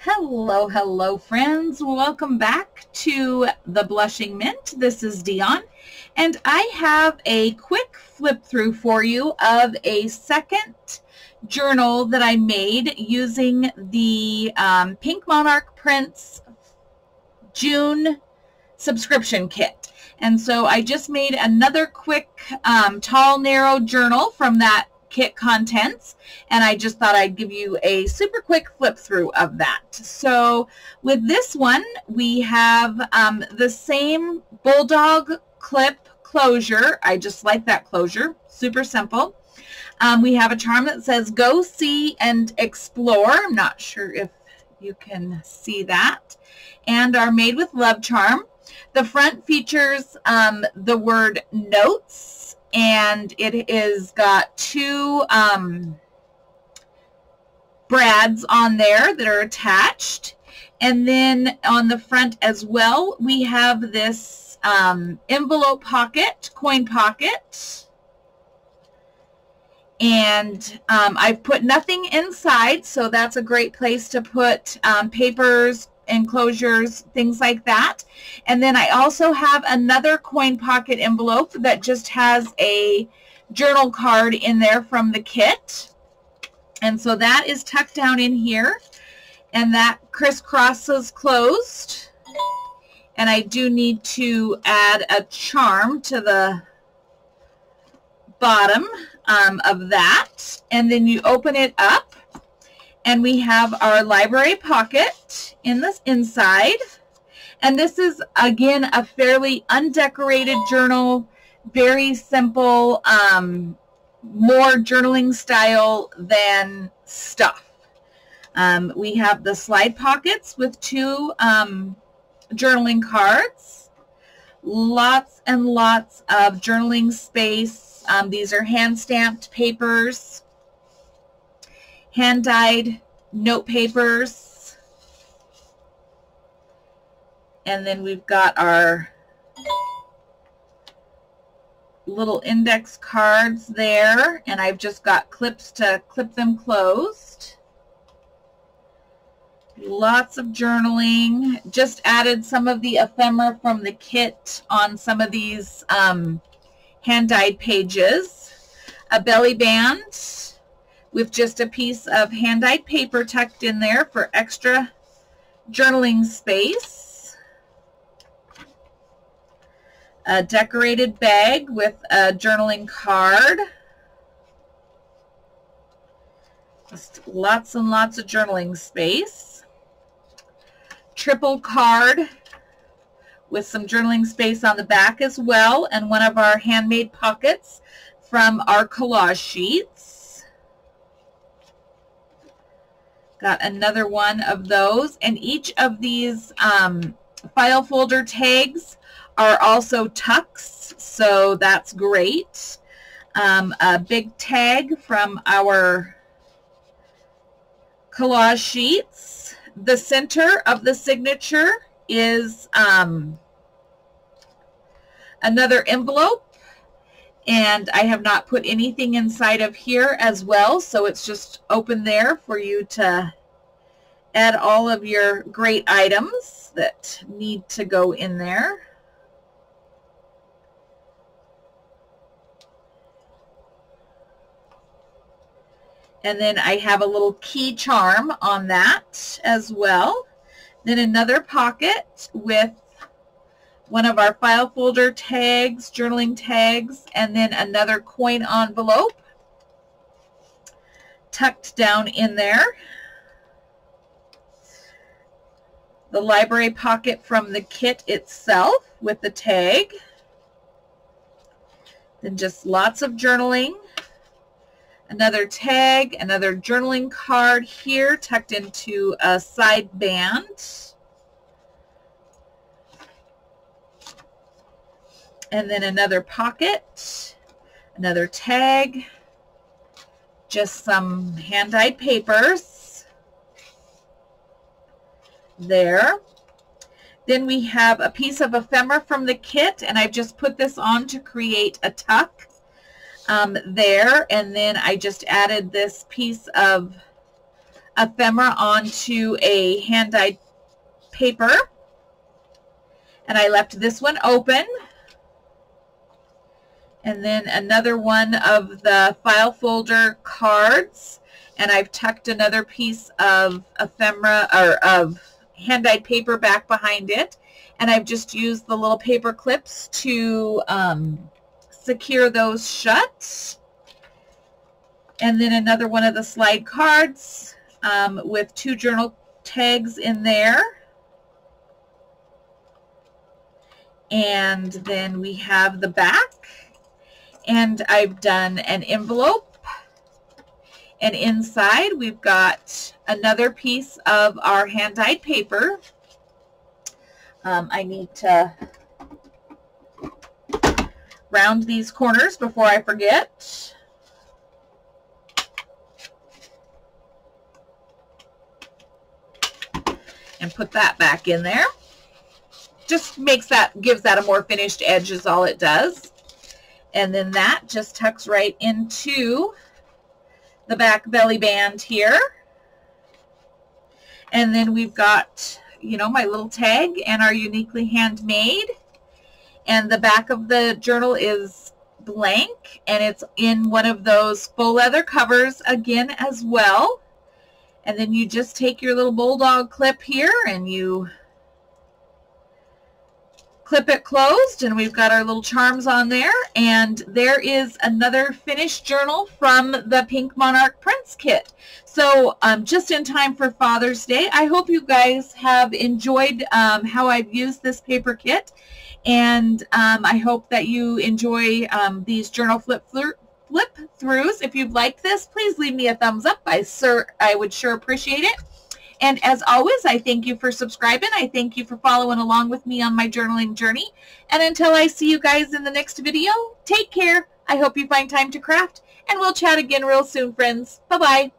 Hello, hello, friends. Welcome back to the Blushing Mint. This is Dion, and I have a quick flip through for you of a second journal that I made using the Pink Monarch Prints June subscription kit. And so I just made another quick tall, narrow journal from that kit contents, and I just thought I'd give you a super quick flip through of that. So with this one, we have the same bulldog clip closure. I just like that closure, super simple. We have a charm that says go see and explore. I'm not sure if you can see that. And our Made with Love charm. The front features the word notes, and it is got two brads on there that are attached. And then on the front as well, we have this envelope pocket, coin pocket. And I've put nothing inside, so that's a great place to put papers, enclosures, things like that. And then I also have another coin pocket envelope that just has a journal card in there from the kit. And so that is tucked down in here, and that crisscrosses closed. And I do need to add a charm to the bottom of that. And then you open it up, and we have our library pocket in this inside. And this is, again, a fairly undecorated journal, very simple, more journaling style than stuff. We have the slide pockets with two journaling cards, lots and lots of journaling space. These are hand-stamped papers, hand-dyed note papers. And then we've got our little index cards there, and I've just got clips to clip them closed. Lots of journaling. Just added some of the ephemera from the kit on some of these hand-dyed pages. A belly band with just a piece of hand-dyed paper tucked in there for extra journaling space. A decorated bag with a journaling card. Just lots and lots of journaling space. Triple card with some journaling space on the back as well, and one of our handmade pockets from our collage sheets. Got another one of those, and each of these file folder tags are also tucks, so that's great. A big tag from our collage sheets. The center of the signature is another envelope, and I have not put anything inside of here as well, so it's just open there for you to add all of your great items that need to go in there. And then I have a little key charm on that as well. Then another pocket with one of our file folder tags, journaling tags, and then another coin envelope tucked down in there. The library pocket from the kit itself with the tag. Then just lots of journaling. Another tag, another journaling card here tucked into a side band. And then another pocket, another tag, just some hand-dyed papers there. Then we have a piece of ephemera from the kit, and I've just put this on to create a tuck there. And then I just added this piece of ephemera onto a hand-dyed paper. And I left this one open. And then another one of the file folder cards. And I've tucked another piece of ephemera or of hand-dyed paper back behind it. And I've just used the little paper clips to secure those shut. And then another one of the slide cards with 2 journal tags in there. And then we have the back. And I've done an envelope. And inside we've got another piece of our hand-dyed paper. I need to round these corners before I forget. And put that back in there. Just gives that a more finished edge is all it does. And then that just tucks right into the back belly band here. And then we've got, you know, my little tag and our uniquely handmade. And the back of the journal is blank, and it's in one of those faux leather covers again as well. And then you just take your little bulldog clip here and you clip it closed, and we've got our little charms on there. And there is another finished journal from the Pink Monarch Prints Kit. So just in time for Father's Day. I hope you guys have enjoyed how I've used this paper kit, and I hope that you enjoy these journal flip throughs. If you've liked this, please leave me a thumbs up. I would sure appreciate it. And as always, I thank you for subscribing. I thank you for following along with me on my journaling journey. And until I see you guys in the next video, take care. I hope you find time to craft, and we'll chat again real soon, friends. Bye-bye.